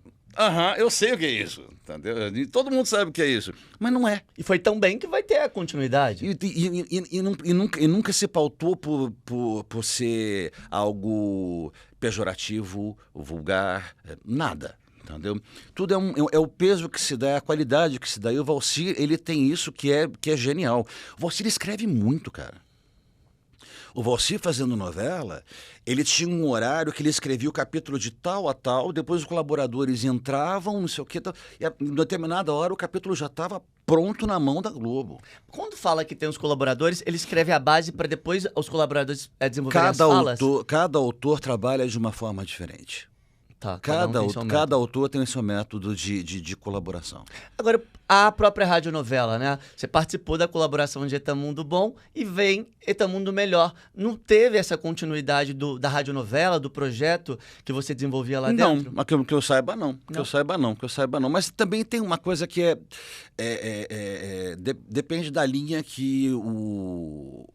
eu sei o que é isso, entendeu? E todo mundo sabe o que é isso, mas não é. E foi tão bem que vai ter a continuidade. E nunca se pautou por ser algo pejorativo, vulgar, nada. Entendeu? Tudo é o peso que se dá, é a qualidade que se dá. E o Valcir, ele tem isso que é genial. O Valcir escreve muito, cara. O Valcir fazendo novela, ele tinha um horário que ele escrevia o capítulo de tal a tal, depois os colaboradores entravam, não sei o quê, e em determinada hora o capítulo já estava pronto na mão da Globo. Quando fala que tem os colaboradores, ele escreve a base para depois os colaboradores desenvolverem as falas? Cada autor trabalha de uma forma diferente. Tá, cada autor tem o seu método de colaboração. Agora, a própria radionovela, né? Você participou da colaboração de Eta Mundo Bom e vem Eta Mundo Melhor. Não teve essa continuidade da radionovela, do projeto que você desenvolvia lá dentro? Não, que eu saiba não. Que eu saiba não. Mas também tem uma coisa que depende da linha que o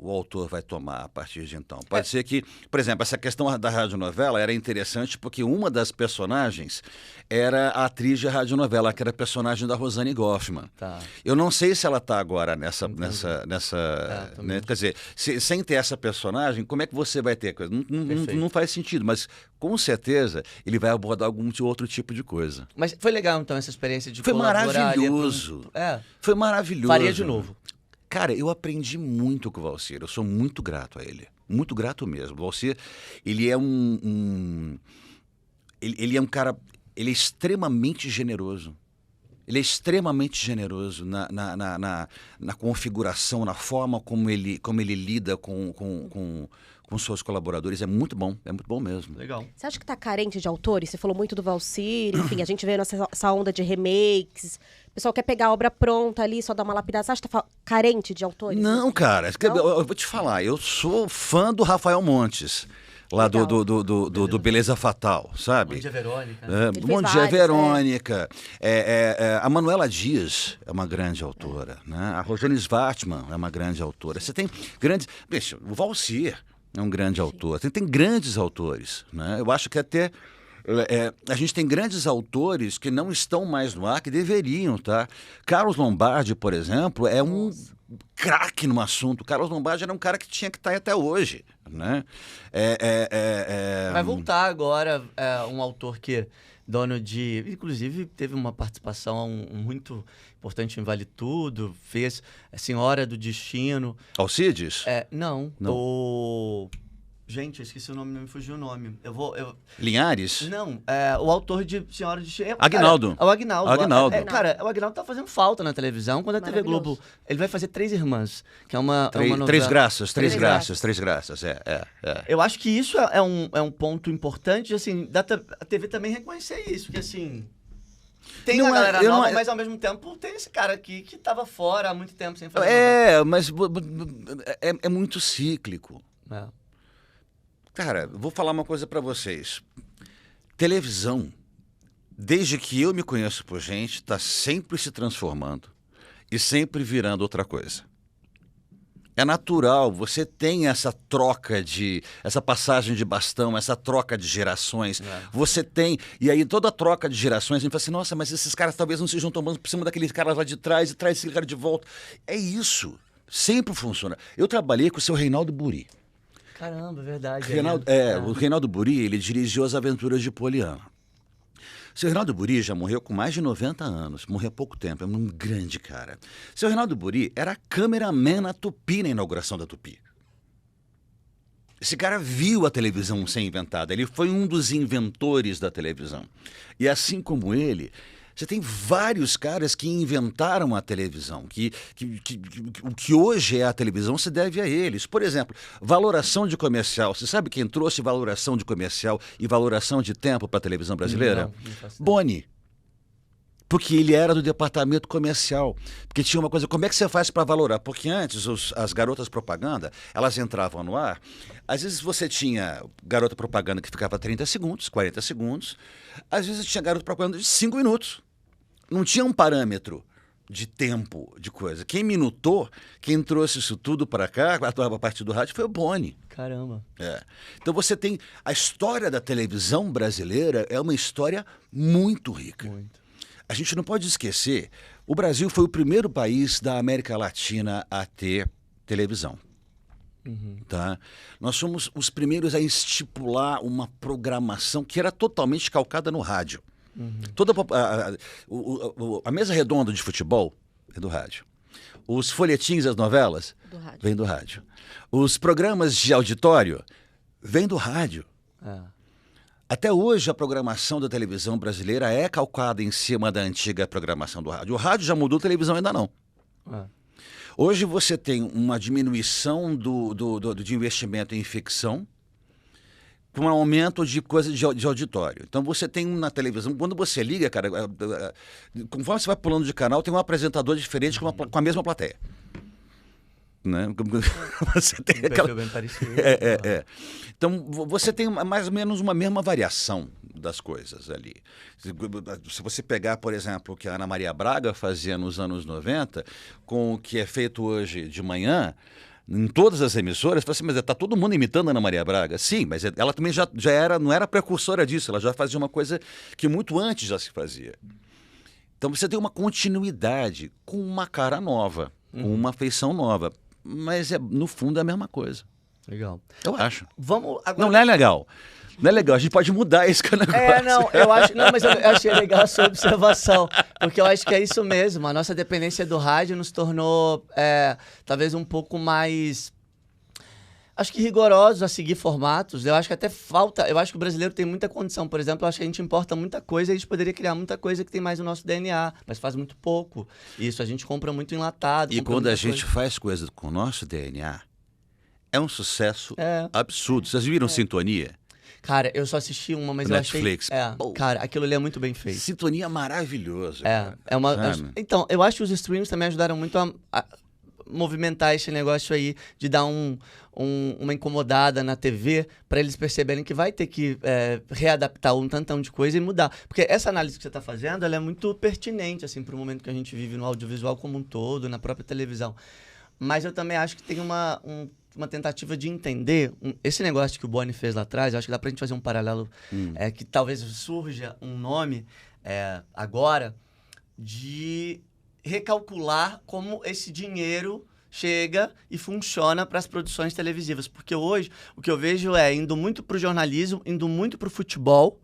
autor vai tomar a partir de então. Pode ser que, por exemplo, essa questão da radionovela era interessante porque uma das personagens era a atriz de radionovela, que era a personagem da Rosane Goffman. Tá. Eu não sei se ela está agora nessa né? Quer dizer, sem ter essa personagem, como é que você vai ter coisa? Não faz sentido, mas com certeza ele vai abordar algum outro tipo de coisa. Mas foi legal então essa experiência de Foi colaborar maravilhoso. Foi maravilhoso. Faria de novo. Cara, eu aprendi muito com o Valcir. Eu sou muito grato a ele. Muito grato mesmo. O Valcir, ele é ele é um cara... Ele é extremamente generoso. Ele é extremamente generoso na configuração, na forma como ele lida com seus colaboradores. É muito bom mesmo. Legal. Você acha que tá carente de autores? Você falou muito do Valcir, enfim, a gente vê essa onda de remakes. O pessoal quer pegar a obra pronta ali, só dar uma lapidada. Você acha que tá carente de autores? Não, cara. Eu vou te falar, eu sou fã do Rafael Montes. Lá do Beleza Fatal, sabe? Bom Dia, Verônica. Bom Dia, Verônica. A Manuela Dias é uma grande autora, né? A Rosane Svartman é uma grande autora. Você tem grandes... Bicho, o Valcir é um grande autor. Tem grandes autores, né? Eu acho que até A gente tem grandes autores que não estão mais no ar, que deveriam, tá? Carlos Lombardi, por exemplo, é um craque no assunto. Carlos Lombardi era um cara que tinha que estar aí até hoje, né? Vai voltar agora um autor que dono de... Inclusive, teve uma participação muito importante em Vale Tudo, fez Senhora do Destino. Alcides? Não. O... Gente, eu esqueci o nome, não me fugiu o nome. Linhares? Não, o autor de Senhora de Destino. Aguinaldo. É o Aguinaldo. Aguinaldo. Cara, o Aguinaldo tá fazendo falta na televisão. Quando a TV Globo... Ele vai fazer Três Irmãs, que é uma novela. Três Graças. Eu acho que isso é um ponto importante, assim, a TV também reconhecer isso, que assim... Tem a galera nova, mas ao mesmo tempo tem esse cara aqui que tava fora há muito tempo sem fazer mas é muito cíclico. Cara, vou falar uma coisa pra vocês. Televisão, desde que eu me conheço por gente, tá sempre se transformando e sempre virando outra coisa. É natural, você tem essa troca essa passagem de bastão, essa troca de gerações. Você tem, e aí toda troca de gerações, a gente fala assim, nossa, mas esses caras talvez não sejam tomando por cima daqueles caras lá de trás e traz esse cara de volta. É isso, sempre funciona. Eu trabalhei com o seu Reinaldo Buri. Caramba, verdade. O Reinaldo Buri, ele dirigiu As Aventuras de Poliana. O seu Reinaldo Buri já morreu com mais de 90 anos, morreu há pouco tempo, é um grande cara. O seu Reinaldo Buri era cameraman na Tupi, na inauguração da Tupi. Esse cara viu a televisão ser inventada, ele foi um dos inventores da televisão. E assim como ele, você tem vários caras que inventaram a televisão, o que hoje é a televisão se deve a eles. Por exemplo, valoração de comercial. Você sabe quem trouxe valoração de comercial e valoração de tempo para a televisão brasileira? Não faço ideia. Boni. Porque ele era do departamento comercial. Porque tinha uma coisa, como é que você faz para valorar? Porque antes as garotas propaganda, elas entravam no ar. Às vezes você tinha garota propaganda que ficava 30 segundos, 40 segundos. Às vezes tinha garota propaganda de 5 minutos. Não tinha um parâmetro de tempo de coisa. Quem minutou, quem trouxe isso tudo para cá, a partir do rádio, foi o Boni. Caramba. Então você tem... A história da televisão brasileira é uma história muito rica. Muito. A gente não pode esquecer, o Brasil foi o primeiro país da América Latina a ter televisão. Tá? Nós somos os primeiros a estipular uma programação que era totalmente calcada no rádio. Toda a mesa redonda de futebol é do rádio. Os folhetins das novelas vêm do rádio. Os programas de auditório vêm do rádio. Até hoje a programação da televisão brasileira é calcada em cima da antiga programação do rádio. O rádio já mudou, a televisão ainda não. Hoje você tem uma diminuição de investimento em ficção, com um aumento de coisa de auditório. Então você tem na televisão, quando você liga, cara, conforme você vai pulando de canal, tem um apresentador diferente com a mesma plateia. Né? Você tem aquela... bem parecido. Então você tem mais ou menos uma mesma variação das coisas ali. Se você pegar, por exemplo, o que a Ana Maria Braga fazia nos anos 90, com o que é feito hoje de manhã, em todas as emissoras, você fala assim, mas está todo mundo imitando a Ana Maria Braga? Sim, mas ela também já não era precursora disso, ela já fazia uma coisa que muito antes já se fazia. Então você tem uma continuidade com uma cara nova, com uma feição nova, mas no fundo é a mesma coisa. Legal. Eu acho. Vamos agora... Não é legal. Não é legal, a gente pode mudar esse negócio. Mas eu achei legal a sua observação, porque eu acho que é isso mesmo, a nossa dependência do rádio nos tornou talvez um pouco mais, acho que rigorosos a seguir formatos. Eu acho que até falta, eu acho que o brasileiro tem muita condição, por exemplo, eu acho que a gente importa muita coisa e a gente poderia criar muita coisa que tem mais no nosso DNA, mas faz muito pouco. Isso, a gente compra muito enlatado. E quando a gente faz coisas com o nosso DNA, é um sucesso absurdo. Vocês viram Sintonia? Cara, eu só assisti uma, mas Netflix. eu achei... Cara, aquilo ali é muito bem feito. Sintonia maravilhoso. Então, eu acho que os streams também ajudaram muito a movimentar esse negócio aí, de dar uma incomodada na TV, para eles perceberem que vai ter que readaptar um tantão de coisa e mudar. Porque essa análise que você está fazendo, ela é muito pertinente, assim, para o momento que a gente vive no audiovisual como um todo, na própria televisão. Mas eu também acho que tem uma tentativa de entender esse negócio que o Boni fez lá atrás. Eu acho que dá pra gente fazer um paralelo, que talvez surja um nome agora de recalcular como esse dinheiro chega e funciona para as produções televisivas. Porque hoje o que eu vejo é indo muito para o jornalismo, indo muito para o futebol,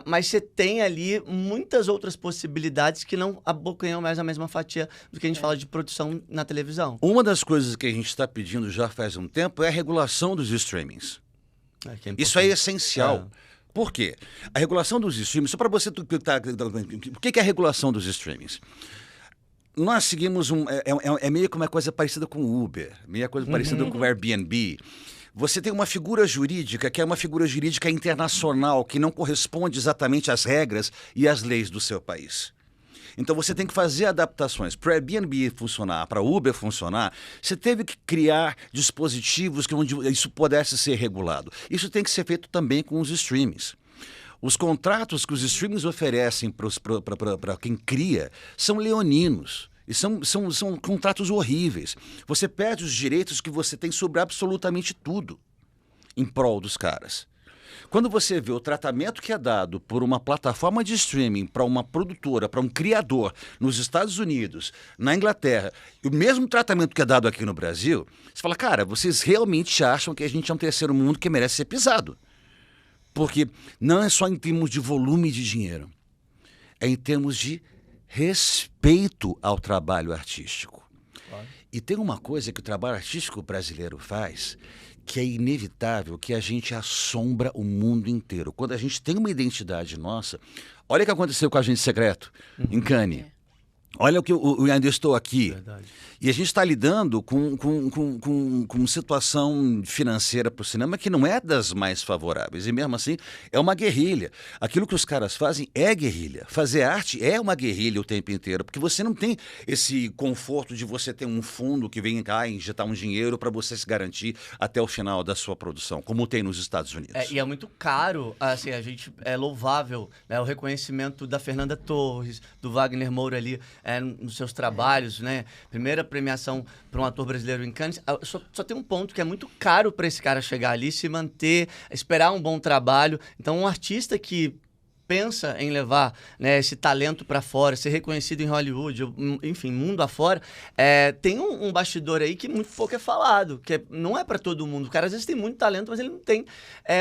mas você tem ali muitas outras possibilidades que não abocanham mais a mesma fatia do que a gente fala de produção na televisão. Uma das coisas que a gente está pedindo já faz um tempo é a regulação dos streamings. Isso é essencial. Por quê? A regulação dos streamings, só para você... O que é a regulação dos streamings? Nós seguimos meio que uma coisa parecida com o Uber, meio coisa parecida com o Airbnb. Você tem uma figura jurídica que é uma figura jurídica internacional, que não corresponde exatamente às regras e às leis do seu país. Então você tem que fazer adaptações. Para o Airbnb funcionar, para o Uber funcionar, você teve que criar dispositivos onde isso pudesse ser regulado. Isso tem que ser feito também com os streamings. Os contratos que os streamings oferecem para quem cria são leoninos. E são contratos horríveis. Você perde os direitos que você tem sobre absolutamente tudo em prol dos caras. Quando você vê o tratamento que é dado por uma plataforma de streaming para uma produtora, para um criador nos Estados Unidos, na Inglaterra, e o mesmo tratamento que é dado aqui no Brasil, você fala, cara, vocês realmente acham que a gente é um terceiro mundo que merece ser pisado? Porque não é só em termos de volume de dinheiro, é em termos de respeito ao trabalho artístico. Claro. E tem uma coisa que o trabalho artístico brasileiro faz, que é inevitável, que a gente assombra o mundo inteiro. Quando a gente tem uma identidade nossa, olha o que aconteceu com a Agente Secreto, em Cannes. Olha o que eu ainda estou aqui. Verdade. E a gente está lidando com situação financeira para o cinema que não é das mais favoráveis. E mesmo assim, é uma guerrilha. Aquilo que os caras fazem é guerrilha. Fazer arte é uma guerrilha o tempo inteiro, porque você não tem esse conforto de você ter um fundo que vem cá e injetar um dinheiro para você se garantir até o final da sua produção, como tem nos Estados Unidos. E é muito caro, assim, é louvável, né, o reconhecimento da Fernanda Torres, do Wagner Moura ali, nos seus trabalhos, né? Primeira premiação para um ator brasileiro em Cannes. Só tem um ponto que é muito caro para esse cara chegar ali, se manter, esperar um bom trabalho. Então, um artista que pensa em levar, né, esse talento para fora, ser reconhecido em Hollywood, enfim, mundo afora, tem um bastidor aí que muito pouco é falado, que não é para todo mundo. O cara às vezes tem muito talento, mas ele não tem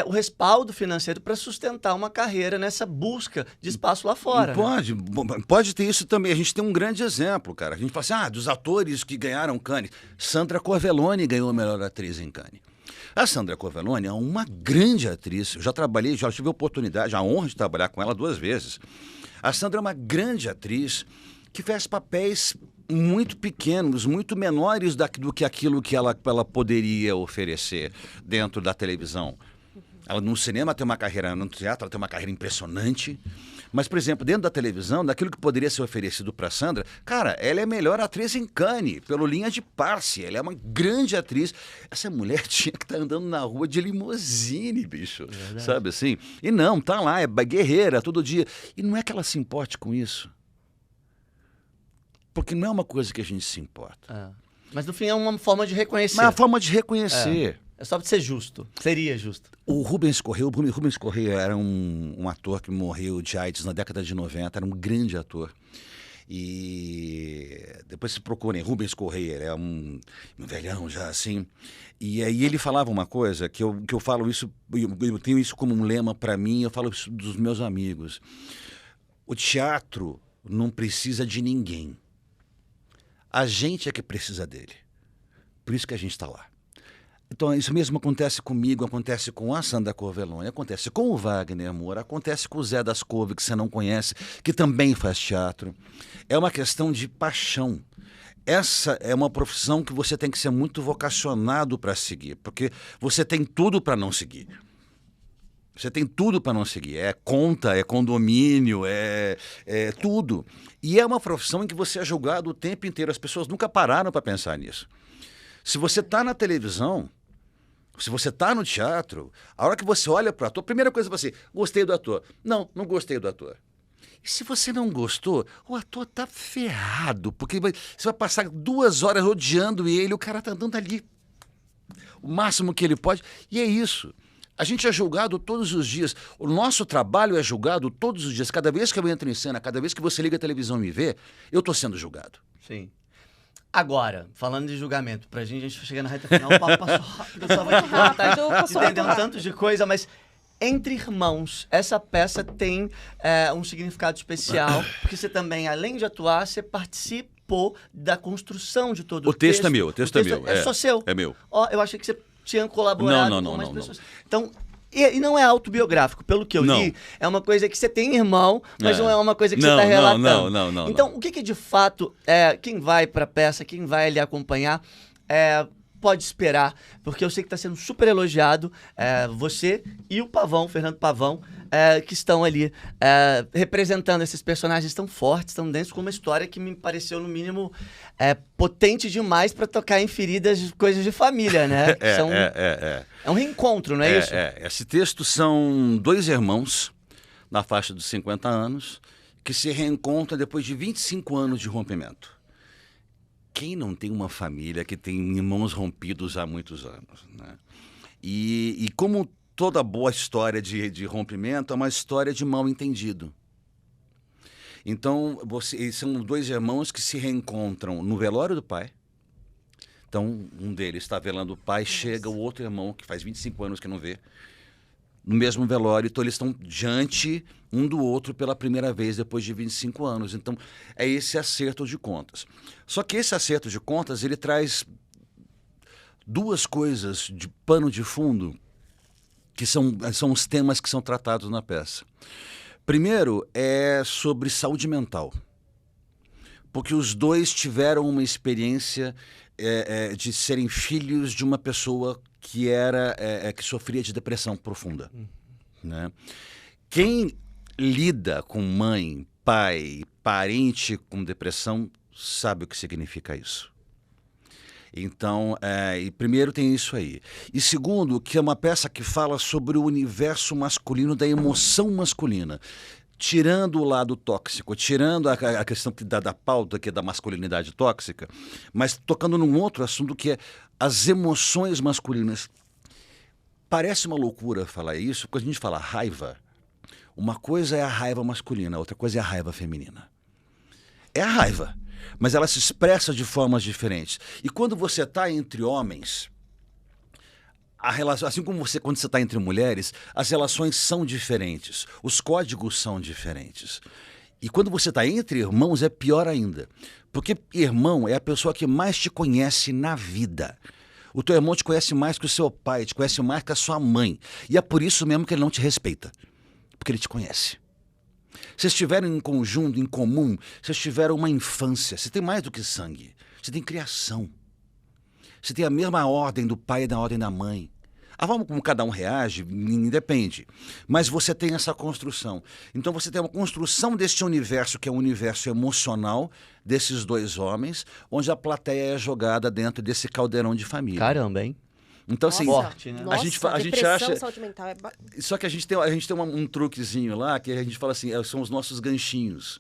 o respaldo financeiro para sustentar uma carreira nessa busca de espaço lá fora. Pode ter isso também. A gente tem um grande exemplo, cara. A gente fala assim, dos atores que ganharam Cannes. Sandra Corvelloni ganhou a melhor atriz em Cannes. A Sandra Corvelloni é uma grande atriz. Eu já tive a oportunidade, a honra de trabalhar com ela 2 vezes. A Sandra é uma grande atriz que faz papéis muito pequenos, muito menores do que aquilo que ela poderia oferecer dentro da televisão. Ela no cinema tem uma carreira, no teatro ela tem uma carreira impressionante. Mas, por exemplo, dentro da televisão, daquilo que poderia ser oferecido para Sandra, cara, ela é a melhor atriz em Cannes, pelo Linha de Passe. Ela é uma grande atriz. Essa mulher tinha que estar andando na rua de limusine, bicho. Sabe assim? E não, tá lá, é guerreira todo dia. E não é que ela se importe com isso. Porque não é uma coisa que a gente se importa. Mas, no fim, é uma forma de reconhecer. Mas é uma forma de reconhecer. É só para ser justo. Seria justo. O Rubens Correia era um ator que morreu de AIDS na década de 90, era um grande ator. E depois se procurem, Rubens Correia, ele é um velhão já assim. E aí ele falava uma coisa que eu falo isso, eu tenho isso como um lema para mim, eu falo isso dos meus amigos. O teatro não precisa de ninguém. A gente é que precisa dele. Por isso que a gente está lá. Então, isso mesmo acontece comigo, acontece com a Sandra Corvelloni, acontece com o Wagner Moura, acontece com o Zé das Couve, que você não conhece, que também faz teatro. É uma questão de paixão. Essa é uma profissão que você tem que ser muito vocacionado para seguir, porque você tem tudo para não seguir. Você tem tudo para não seguir. É conta, é condomínio, é tudo. E é uma profissão em que você é julgado o tempo inteiro. As pessoas nunca pararam para pensar nisso. Se você está na televisão, se você está no teatro, a hora que você olha para o ator, a primeira coisa é você, gostei do ator. Não gostei do ator. E se você não gostou, o ator tá ferrado, porque você vai passar 2 horas odiando ele, o cara tá andando ali. o máximo que ele pode, e é isso. A gente é julgado todos os dias. O nosso trabalho é julgado todos os dias. Cada vez que eu entro em cena, cada vez que você liga a televisão e me vê, eu estou sendo julgado. Sim. Agora, falando de julgamento, pra gente chegar na reta final, o papo passou rápido, eu só vou te contar, entendendo tanto de coisa, mas Entre Irmãos, essa peça tem um significado especial, porque você também, além de atuar, você participou da construção de todo o texto. O texto é meu, o texto é meu. É só seu. É meu. Ó, eu achei que você tinha colaborado com mais não. pessoas. Então, e não é autobiográfico, pelo que eu li, é uma coisa que você tem irmão, mas não é uma coisa que você está relatando. Não. Então, o que de fato, quem vai para a peça, quem vai ali acompanhar, pode esperar, porque eu sei que está sendo super elogiado, você e o Pavão, Fernando Pavão, que estão ali representando esses personagens tão fortes, tão densos, com uma história que me pareceu, no mínimo, potente demais para tocar em feridas de coisas de família, né? É um reencontro, não é isso? Esse texto são dois irmãos, na faixa dos 50 anos, que se reencontram depois de 25 anos de rompimento. Quem não tem uma família que tem irmãos rompidos há muitos anos, né? E como toda boa história de rompimento, é uma história de mal entendido. Então, são dois irmãos que se reencontram no velório do pai. Então, um deles está velando o pai, chega o outro irmão, que faz 25 anos que não vê, no mesmo velório. Então, eles estão diante um do outro pela primeira vez depois de 25 anos. Então, é esse acerto de contas. Só que esse acerto de contas, ele traz duas coisas de pano de fundo, que são os temas que são tratados na peça. Primeiro, é sobre saúde mental. Porque os dois tiveram uma experiência de serem filhos de uma pessoa que sofria de depressão profunda, né? Quem lida com mãe, pai, parente com depressão sabe o que significa isso. Então, primeiro tem isso aí. E segundo, que é uma peça que fala sobre o universo masculino, da emoção masculina. Tirando o lado tóxico, tirando a questão da pauta, que é da masculinidade tóxica, mas tocando num outro assunto que é as emoções masculinas. Parece uma loucura falar isso, quando a gente fala raiva, uma coisa é a raiva masculina, outra coisa é a raiva feminina. É a raiva, mas ela se expressa de formas diferentes. E quando você está entre homens, a relação, assim como quando você está entre mulheres, as relações são diferentes, os códigos são diferentes. E quando você está entre irmãos é pior ainda, porque irmão é a pessoa que mais te conhece na vida. O teu irmão te conhece mais que o seu pai, te conhece mais que a sua mãe. E é por isso mesmo que ele não te respeita, porque ele te conhece. Vocês estiveram em conjunto, em comum, vocês tiveram uma infância, você tem mais do que sangue, você tem criação. Você tem a mesma ordem do pai e da ordem da mãe. A forma como cada um reage independe. Mas você tem essa construção. Então você tem uma construção desse universo, que é um universo emocional desses dois homens, onde a plateia é jogada dentro desse caldeirão de família. Caramba, hein? Então, assim, forte, né? a gente acha. Saúde mental Só que a gente tem um truquezinho lá, que a gente fala assim, são os nossos ganchinhos.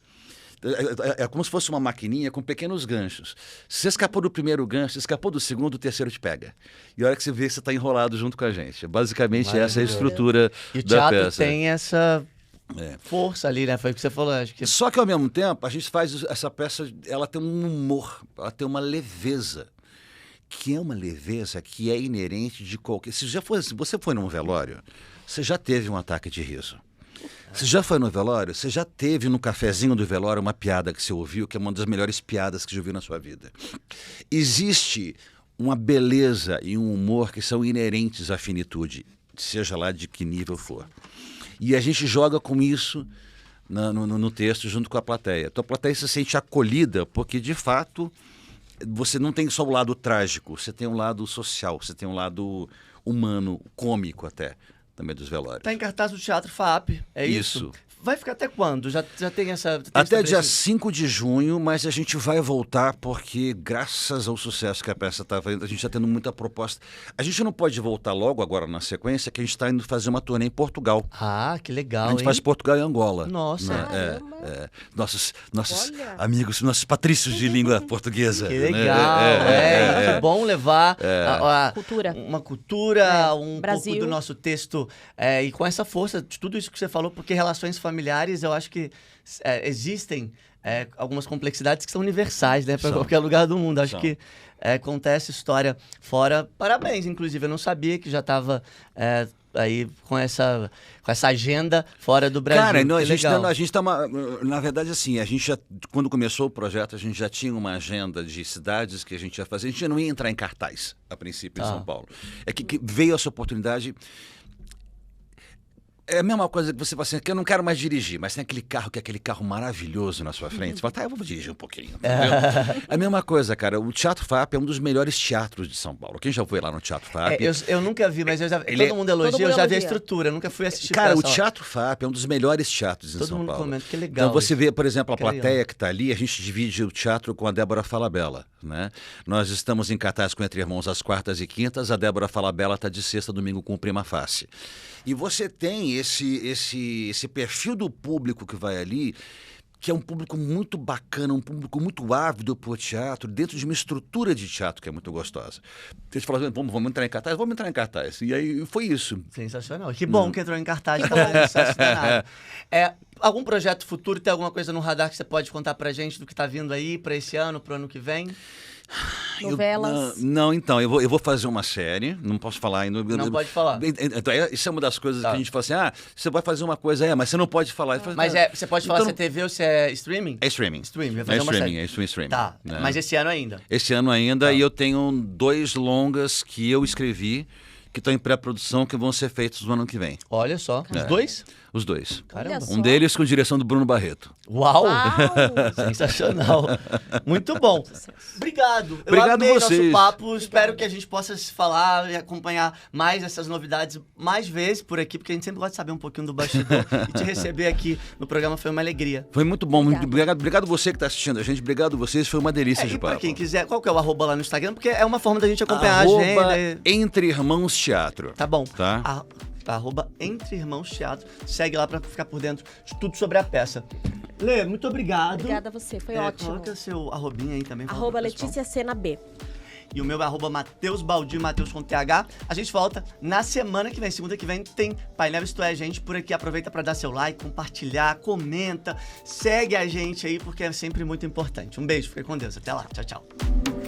É como se fosse uma maquininha com pequenos ganchos. Se você escapou do primeiro gancho, escapou do segundo, o terceiro te pega. E a hora que você vê, você está enrolado junto com a gente. Basicamente, essa é a estrutura da peça. E o teatro tem essa força ali, né? Foi o que você falou. Acho que... Só que, ao mesmo tempo, a gente faz essa peça, ela tem um humor, ela tem uma leveza. Que é uma leveza que é inerente de qualquer... Se você foi num velório, você já teve um ataque de riso. Você já foi no velório? Você já teve no cafezinho do velório uma piada que você ouviu, que é uma das melhores piadas que você ouviu na sua vida. Existe uma beleza e um humor que são inerentes à finitude, seja lá de que nível for. E a gente joga com isso no texto junto com a plateia. Então a plateia se sente acolhida porque, de fato, você não tem só o lado trágico, você tem um lado social, você tem um lado humano, cômico até. Também dos velórios. Está em cartaz do Teatro FAAP, é isso? vai ficar até quando? Já tem essa... Tem Até dia estabelecido? 5 de junho, mas a gente vai voltar porque, graças ao sucesso que a peça está fazendo, a gente está tendo muita proposta. A gente não pode voltar logo agora na sequência, que a gente está indo fazer uma turnê em Portugal. Ah, que legal, A gente hein? faz Portugal e Angola. Nossa. né? Caramba. Nossos Olha. amigos, nossos patrícios de língua portuguesa. Que né? legal, que bom levar Cultura. uma cultura, um Brasil. pouco do nosso texto e com essa força de tudo isso que você falou, porque relações familiares, eu acho que existem algumas complexidades que são universais, né, para São. qualquer lugar do mundo. Acho São. que acontece história fora. Parabéns, inclusive, eu não sabia que já estava aí com essa agenda fora do Brasil. Cara, não, Que legal. a gente tá na verdade, assim, a gente já, quando começou o projeto, a gente já tinha uma agenda de cidades que a gente ia fazer. A gente não ia entrar em cartaz, a princípio, em São Paulo. É que veio essa oportunidade. É a mesma coisa que você fala assim, que eu não quero mais dirigir, mas tem aquele carro que é aquele carro maravilhoso na sua frente. Você fala, tá, eu vou dirigir um pouquinho. Entendeu? A mesma coisa, cara. O Teatro FAP é um dos melhores teatros de São Paulo. Quem já foi lá no Teatro FAP? Eu nunca vi, mas Ele todo mundo elogia, todo mundo eu já vi a elogia. estrutura, eu nunca fui assistir. Cara, o peça lá. Teatro FAP é um dos melhores teatros em Todo São mundo Paulo. comenta, que legal. Então você vê, por exemplo, a Que legal. plateia que está ali, a gente divide o teatro com a Débora Falabella, né? Nós estamos em cartaz com Entre Irmãos às quartas e quintas, a Débora Falabella está de sexta a domingo com o Prima Face. E você tem esse perfil do público que vai ali, que é um público muito bacana, um público muito ávido por teatro, dentro de uma estrutura de teatro que é muito gostosa. Eles falam assim, vamos entrar em cartaz? Vamos entrar em cartaz. E aí foi isso. Sensacional. Que bom que entrou em cartaz, tá um sucesso danado. Algum projeto futuro, tem alguma coisa no radar que você pode contar pra gente do que tá vindo aí pra esse ano, pro ano que vem? Novelas. Então, eu vou fazer uma série, não posso falar ainda. Não pode falar. Então, isso é uma das coisas Tá. que a gente fala assim, você vai fazer uma coisa, mas você não pode falar. Eu falo, Mas "Tá, você pode falar então se é TV ou se é streaming? É streaming. Streaming, vai É fazer uma streaming, série. é streaming. Tá, né? mas esse ano ainda. Esse ano ainda, Tá. e eu tenho 2 longas que eu escrevi, que estão em pré-produção, que vão ser feitos no ano que vem. Olha só, os dois? Os 2. Caramba. Olha só. Um deles com direção do Bruno Barreto. Uau! Uau! Sensacional. Muito bom. Obrigado. Eu Obrigado amei vocês. nosso papo. Espero que a gente possa se falar e acompanhar mais essas novidades mais vezes por aqui, porque a gente sempre gosta de saber um pouquinho do bastidor. E te receber aqui no programa foi uma alegria. Foi muito bom. Obrigada. Obrigado você que está assistindo a gente. Obrigado vocês. Foi uma delícia de E pra papo. quem quiser, qual que é o arroba lá no Instagram? Porque é uma forma da gente acompanhar a Arroba agenda. Entre Irmãos Teatro. Tá bom. Tá? Arroba Entre Irmãos Teatro. Segue lá pra ficar por dentro de tudo sobre a peça. Lê, muito obrigado. Obrigada a você, foi ótimo. Coloca seu arrobinha aí também. fala Arroba pro pessoal. Letícia Sena B. E o meu é arroba Matheus Baldi, Matheus com TH. A gente volta na semana que vem, segunda que vem, tem Painel Isto É Gente por aqui. Aproveita para dar seu like, compartilhar, comenta, segue a gente aí, porque é sempre muito importante. Um beijo, fica com Deus. Até lá. Tchau, tchau.